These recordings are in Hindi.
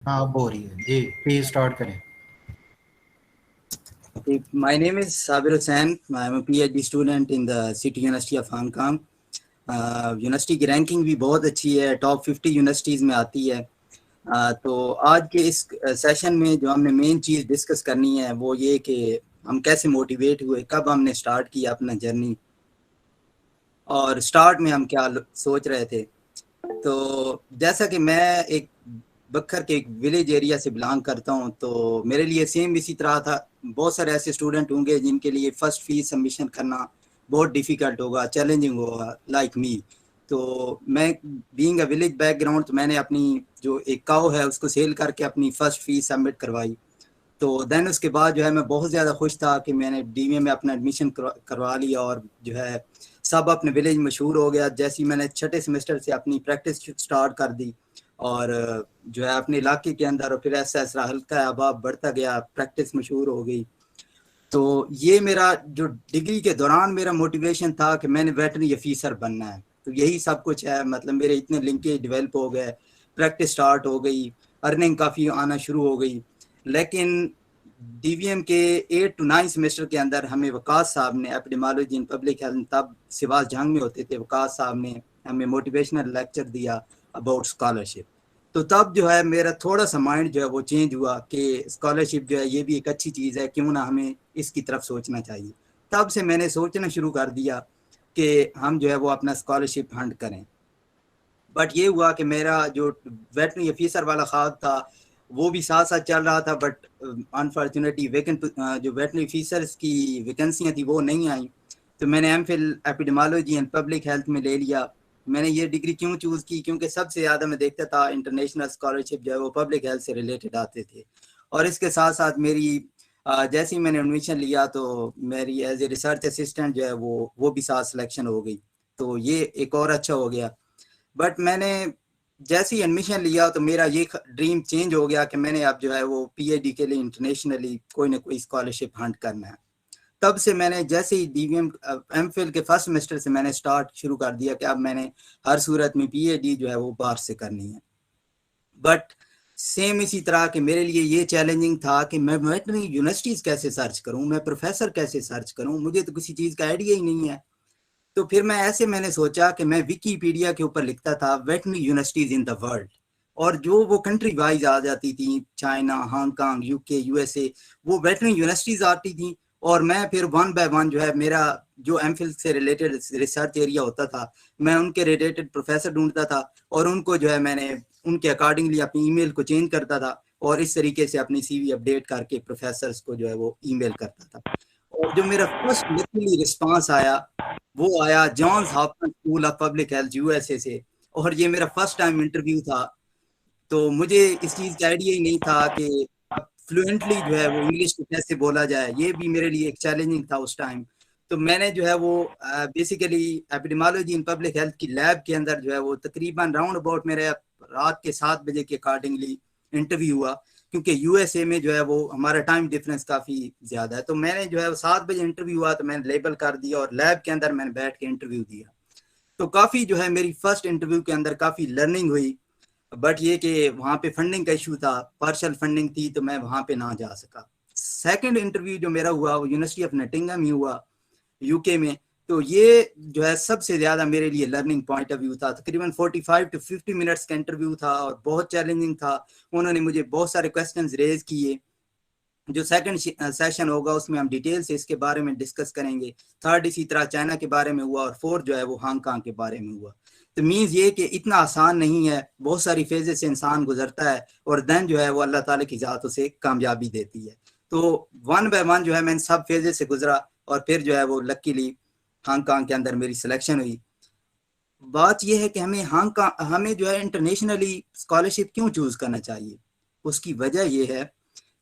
हाँ, अब हो रही है जी, प्लीज स्टार्ट करें। My name is Sabir Hussain. I am a PhD student in the City University of Hong Kong. University की रैंकिंग भी बहुत अच्छी है, टॉप 50 यूनिवर्सिटीज़ में आती है। तो आज के इस सेशन में जो हमने मेन चीज़ डिस्कस करनी है वो ये कि हम कैसे मोटिवेट हुए, कब हमने स्टार्ट किया अपना जर्नी, और स्टार्ट में हम क्या सोच रहे थे। तो जैसा कि मैं एक बखर के एक विलेज एरिया से बिलोंग करता हूँ, तो मेरे लिए सेम इसी तरह था। बहुत सारे ऐसे स्टूडेंट होंगे जिनके लिए फर्स्ट फीस सबमिशन करना बहुत डिफ़िकल्ट होगा, चैलेंजिंग होगा, लाइक मी। तो मैं बीइंग अ विलेज बैकग्राउंड, तो मैंने अपनी जो एक काऊ है उसको सेल करके अपनी फर्स्ट फीस सबमिट करवाई। तो देन उसके बाद जो है मैं बहुत ज़्यादा खुश था कि मैंने डीवीए में अपना एडमिशन करवा लिया, और जो है सब अपने विलेज मशहूर हो गया। जैसे ही मैंने छठे सेमेस्टर से अपनी प्रैक्टिस स्टार्ट कर दी, और जो है अपने इलाके के अंदर, और फिर ऐसा ऐसा हल्का अभाव बढ़ता गया, प्रैक्टिस मशहूर हो गई। तो ये मेरा जो डिग्री के दौरान मेरा मोटिवेशन था कि मैंने वेटरनरी ऑफिसर बनना है। तो यही सब कुछ है, मतलब मेरे इतने लिंकेज डेवलप हो गए, प्रैक्टिस स्टार्ट हो गई, अर्निंग काफ़ी आना शुरू हो गई। लेकिन डीवीएम के 8 to 9 सेमेस्टर के अंदर हमें वकास साहब ने, एपिडेमोलॉजी इन पब्लिक हेल्थ, तब सिवास जंग में होते थे, वकास साहब ने हमें मोटिवेशनल लेक्चर दिया अबाउट स्कॉलरशिप। तो तब जो है मेरा थोड़ा सा माइंड जो है वो चेंज हुआ कि स्कॉलरशिप जो है ये भी एक अच्छी चीज़ है, क्यों ना हमें इसकी तरफ सोचना चाहिए। तब से मैंने सोचना शुरू कर दिया कि हम जो है वो अपना स्कॉलरशिप फंड करें। बट ये हुआ कि मेरा जो वेटरनरी ऑफिसर वाला ख्वाब था वो भी साथ साथ चल रहा था, बट अनफॉर्चुनेटली वेकेंट जो वेटरनरी ऑफिसर्स की वैकेंसियाँ थी वो नहीं आई। तो मैंने MPhil epidemiology and public health में ले लिया। मैंने ये डिग्री क्यों चूज़ की, क्योंकि सबसे ज़्यादा मैं देखता था इंटरनेशनल स्कॉलरशिप जो है वो पब्लिक हेल्थ से रिलेटेड आते थे। और इसके साथ साथ मेरी जैसे ही मैंने एडमिशन लिया तो मेरी एज ए रिसर्च असिस्टेंट जो है वो भी साथ सिलेक्शन हो गई। तो ये एक और अच्छा हो गया। बट मैंने जैसे ही एडमिशन लिया तो मेरा ये ड्रीम चेंज हो गया कि मैंने अब जो है वो पीएचडी के लिए इंटरनेशनली कोई ना कोई स्कॉलरशिप हंट करना है। तब से मैंने जैसे ही डीवीएम एमफिल के फर्स्ट सेमेस्टर से मैंने स्टार्ट शुरू कर दिया कि अब मैंने हर सूरत में पीएचडी जो है वो बाहर से करनी है। बट सेम इसी तरह के मेरे लिए ये चैलेंजिंग था कि मैं वेटरनरी यूनिवर्सिटीज़ कैसे सर्च करूं, मैं प्रोफेसर कैसे सर्च करूं, मुझे तो किसी चीज़ का आइडिया ही नहीं है। तो फिर मैंने सोचा कि मैं विकीपीडिया के ऊपर लिखता था veterinary universities in the world, और जो वो कंट्री वाइज आ जाती थी, चाइना, हांगकांग, यूके, यूएसए, वो वेटरनरी यूनिवर्सिटीज आती थी। और मैं फिर वन बाय वन जो है मेरा जो एमफिल से रिलेटेड रिसर्च एरिया होता था, मैं उनके रिलेटेड प्रोफेसर ढूंढता था, और उनको जो है मैंने उनके अकॉर्डिंगली अपनी ईमेल को चेंज करता था, और इस तरीके से अपनी सीवी अपडेट करके प्रोफेसर्स को जो है वो ईमेल करता था। और जो मेरा फर्स्ट लकीली रिस्पांस आया वो आया Johns Hopkins School of Public Health USA से, और ये मेरा फर्स्ट टाइम इंटरव्यू था। तो मुझे इस चीज़ का आइडिया ही नहीं था कि अब फ्लुएंटली जो है वो इंग्लिश को कैसे बोला जाए, ये भी मेरे लिए एक चैलेंजिंग था उस टाइम। तो मैंने जो है वो basically epidemiology in public health की लैब के अंदर जो है वो तकरीबन राउंड अबाउट मेरे रात के 7 बजे के अकॉर्डिंगली इंटरव्यू हुआ, क्योंकि यूएसए में जो है वो हमारा टाइम डिफरेंस काफ़ी ज़्यादा है। तो मैंने जो है 7 बजे इंटरव्यू हुआ, तो मैंने लेबल कर दिया और लैब के अंदर मैंने बैठ के इंटरव्यू दिया। तो काफ़ी जो है मेरी फर्स्ट इंटरव्यू के अंदर काफ़ी लर्निंग हुई। बट ये कि वहाँ पे फंडिंग का इशू था, पार्शल फंडिंग थी, तो मैं वहाँ पे ना जा सका। सेकंड इंटरव्यू जो मेरा हुआ वो यूनिवर्सिटी ऑफ नटिंगम ही हुआ, यूके में। तो ये जो है सबसे ज़्यादा मेरे लिए लर्निंग पॉइंट ऑफ व्यू था। तकरीबन 45 to 50 मिनट्स का इंटरव्यू था और बहुत चैलेंजिंग था। उन्होंने मुझे बहुत सारे क्वेश्चंस रेज किए। जो सेकंड सेशन होगा उसमें हम डिटेल से इसके बारे में डिस्कस करेंगे। थर्ड इसी तरह चाइना के बारे में हुआ, और फोर्थ जो है वो हांगकांग के बारे में हुआ। तो मीन्स ये कि इतना आसान नहीं है, बहुत सारी फेजेस से इंसान गुजरता है, और देन जो है वो अल्लाह ताला की ज़ात उसे कामयाबी देती है। तो वन बाय वन जो है मैं सब फेजेस से गुजरा, और फिर जो है वो लकीली हांगकांग के अंदर मेरी सिलेक्शन हुई। बात यह है कि हमें जो है इंटरनेशनली स्कॉलरशिप क्यों चूज करना चाहिए। उसकी वजह यह है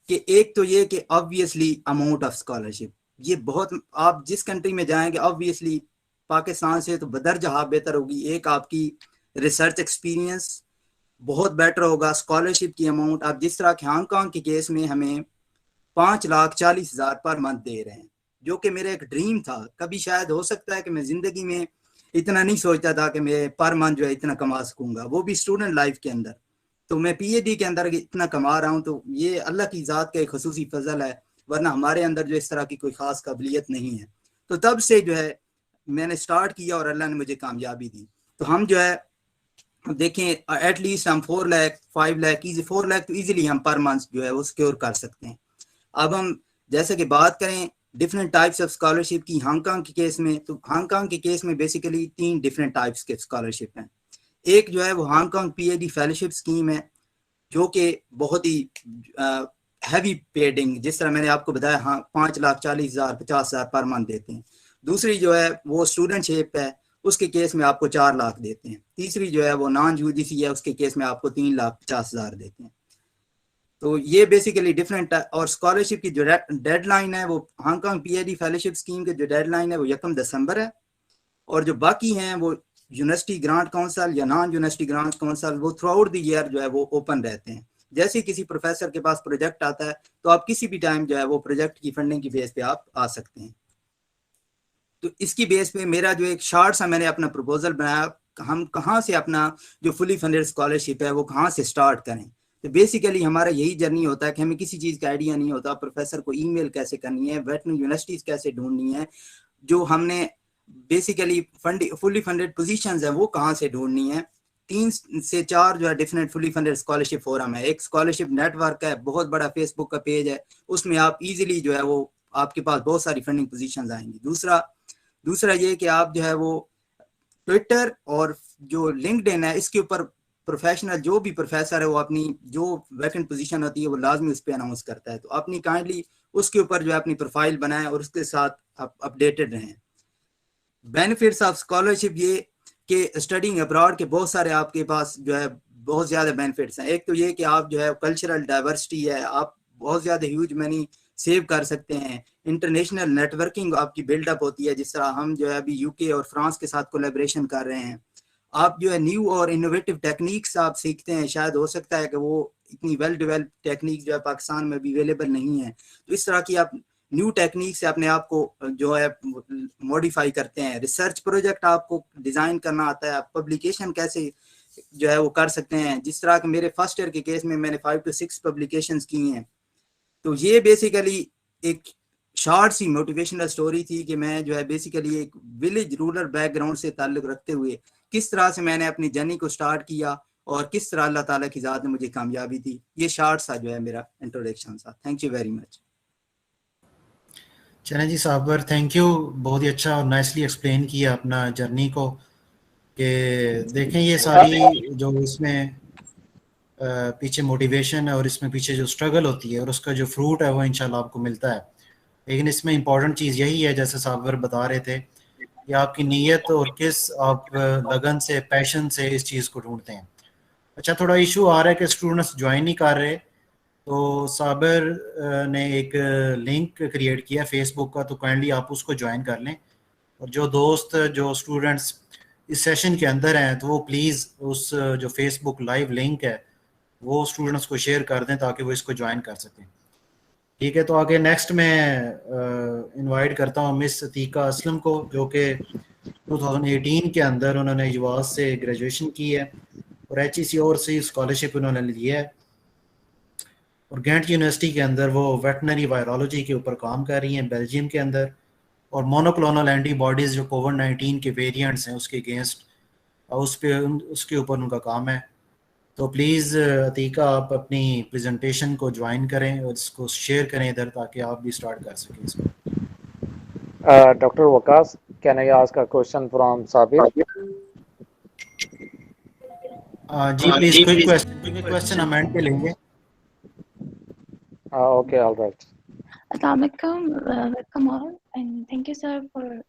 कि एक तो ये कि ऑब्वियसली अमाउंट ऑफ स्कॉलरशिप, ये बहुत, आप जिस कंट्री में जाएंगे ऑब्वियसली पाकिस्तान से तो बदरजहा बेहतर होगी। एक आपकी रिसर्च एक्सपीरियंस बहुत बेटर होगा, स्कॉलरशिप की अमाउंट आप जिस तरह के हांगकांग के केस में हमें 5,40,000 पर मंथ दे रहे हैं, जो कि मेरा एक ड्रीम था। कभी शायद हो सकता है कि मैं जिंदगी में इतना नहीं सोचता था कि मैं पर मंथ जो है इतना कमा सकूंगा, वो भी स्टूडेंट लाइफ के अंदर। तो मैं पीएचडी के अंदर इतना कमा रहा हूँ, तो ये अल्लाह की ज़ात का एक खसूसी फजल है, वरना हमारे अंदर जो इस तरह की कोई ख़ास काबिलियत नहीं है। तो तब से जो है मैंने स्टार्ट किया और अल्लाह ने मुझे कामयाबी दी। तो हम जो है देखें एटलीस्ट हम 4 लाख 5 लाख 4 लाख तो ईजिली हम पर मंथ जो है वो सिक्योर कर सकते हैं। अब हम जैसे कि बात करें डिफरेंट टाइप्स ऑफ स्कॉलरशिप की हांगकांग के केस में, तो हांगकांग के केस में बेसिकली 3 डिफरेंट टाइप्स के स्कॉलरशिप हैं। एक जो है वो हांगकांग पीएचडी फेलोशिप स्कीम है, जो कि बहुत ही हैवी पेडिंग, जिस तरह मैंने आपको बताया, हाँ 5,40,000 50,000 पर मंथ देते हैं। दूसरी जो है वो स्टूडेंटशिप है, उसके केस में आपको 4 लाख देते हैं। तीसरी जो है वो नॉन यूजीसी है, उसके केस में आपको 3,50,000 देते हैं। तो ये बेसिकली डिफरेंट। और स्कॉलरशिप की जो डेडलाइन है वो हांगकांग पीएचडी फेलोशिप स्कीम के जो डेडलाइन है वो 1 दिसंबर है, और जो बाकी हैं वो यूनिवर्सिटी ग्रांट काउंसिल या नॉन यूनिवर्सिटी ग्रांट काउंसिल वो थ्रू आउट द ईयर जो है वो ओपन रहते हैं। जैसे किसी प्रोफेसर के पास प्रोजेक्ट आता है तो आप किसी भी टाइम जो है वो प्रोजेक्ट की फंडिंग की बेस पे आप आ सकते हैं। तो इसकी बेस पे मेरा जो एक शॉर्ट सा मैंने अपना प्रपोजल बनाया, हम कहाँ से अपना जो फुली फंडेड स्कॉलरशिप है वो कहाँ से स्टार्ट करें। तो बेसिकली हमारा यही जर्नी होता है कि हमें किसी चीज़ का आइडिया नहीं होता, प्रोफेसर को ईमेल कैसे करनी है, वेटरनरी यूनिवर्सिटीज़ कैसे ढूंढनी है, जो हमने बेसिकली फुली फंडेड पोजीशंस है वो कहाँ से ढूंढनी है। 3 से 4 जो है different fully funded scholarship forum है। एक स्कॉलरशिप नेटवर्क है, बहुत बड़ा फेसबुक का पेज है, उसमें आप इजीली जो है वो आपके पास बहुत सारी फंडिंग पोजीशंस आएंगी। दूसरा ये कि आप जो है वो ट्विटर और जो लिंक्डइन है इसके ऊपर प्रोफेशनल जो भी प्रोफेसर है वो अपनी जो वैकेंट पोजीशन होती है वो लाजमी उस पर अनाउंस करता है, तो अपनी काइंडली उसके ऊपर जो है अपनी प्रोफाइल बनाएं और उसके साथ आप अपडेटेड रहें। बेनिफिट्स ऑफ स्कॉलरशिप ये कि स्टडिंग अब्रॉड के बहुत सारे आपके पास जो है बहुत ज़्यादा बेनिफिट्स हैं। एक तो ये कि आप जो है कल्चरल डाइवर्सिटी है, आप बहुत ज़्यादा ह्यूज मनी सेव कर सकते हैं। इंटरनेशनल नेटवर्किंग आपकी बिल्डअप होती है, जिस तरह हम जो है अभी यूके और फ्रांस के साथ कोलेब्रेशन कर रहे हैं। आप जो है न्यू और इनोवेटिव टेक्निक्स आप सीखते हैं, शायद हो सकता है कि वो इतनी वेल डेवलप्ड टेक्निक जो है पाकिस्तान में भी अवेलेबल नहीं है, तो इस तरह की आप न्यू टेक्निक से अपने आप को जो है मॉडिफाई करते हैं। रिसर्च प्रोजेक्ट आपको डिज़ाइन करना आता है, आप पब्लिकेशन कैसे जो है वो कर सकते हैं। जिस तरह के मेरे फर्स्ट ईयर के केस में मैंने 5 से 6 पब्लिकेशंस की हैं। तो ये बेसिकली एक शॉर्ट सी मोटिवेशनल स्टोरी थी कि मैं जो है बेसिकली एक विलेज रूरल बैकग्राउंड से ताल्लुक रखते हुए किस तरह से मैंने अपनी जर्नी को स्टार्ट किया और किस तरह अल्लाह ताला की ज़ात ने मुझे कामयाबी दी। ये शॉर्ट सा जो है मेरा इंट्रोडक्शन था। Thank you very much. चलें जी साबर, थैंक यू, बहुत ही अच्छा और नाइसली एक्सप्लेन किया अपना जर्नी को। कि देखें ये सारी जो इसमें पीछे मोटिवेशन है और इसमें पीछे जो स्ट्रगल होती है और उसका जो फ्रूट है वो इंशाल्लाह आपको मिलता है। लेकिन इसमें इम्पॉर्टेंट चीज़ यही है, जैसे साबर बता रहे थे, कि आपकी नीयत और किस आप लगन से, पैशन से इस चीज़ को ढूंढते हैं। अच्छा, थोड़ा इशू आ रहा है कि स्टूडेंट्स ज्वाइन नहीं कर रहे, तो साबिर ने एक लिंक क्रिएट किया फेसबुक का, तो काइंडली आप उसको ज्वाइन कर लें। और जो दोस्त जो स्टूडेंट्स इस सेशन के अंदर हैं तो वो प्लीज़ उस जो फेसबुक लाइव लिंक है वो स्टूडेंट्स को शेयर कर दें ताकि वो इसको ज्वाइन कर सकें। ठीक है, तो आगे नेक्स्ट मैं इनवाइट करता हूँ मिस अतीका असलम को, जो कि 2018 के अंदर उन्होंने युवास से ग्रेजुएशन की है और HEC ओवरसीज स्कॉलरशिप उन्होंने लिया है और गेंट यूनिवर्सिटी के अंदर वो वेटनरी वायरोलॉजी के ऊपर काम कर रही हैं बेल्जियम के अंदर। और मोनोक्लोनल एंटीबॉडीज़ जो कोविड-19 के वेरिएंट्स हैं उसके अगेंस्ट उसके ऊपर उनका काम है। तो प्लीज़ अतीका आप अपनी प्रेजेंटेशन को ज्वाइन करें और इसको शेयर करें इधर, ताकि आप भी स्टार्ट कर सकें इसमें। Dr. Waqas, can I ask a question from Sabir? जी प्लीज़, क्विक क्वेश्चन हम एंड पे लेंगे। Okay, all right. Assalamualaikum, welcome all, and thank you, sir, for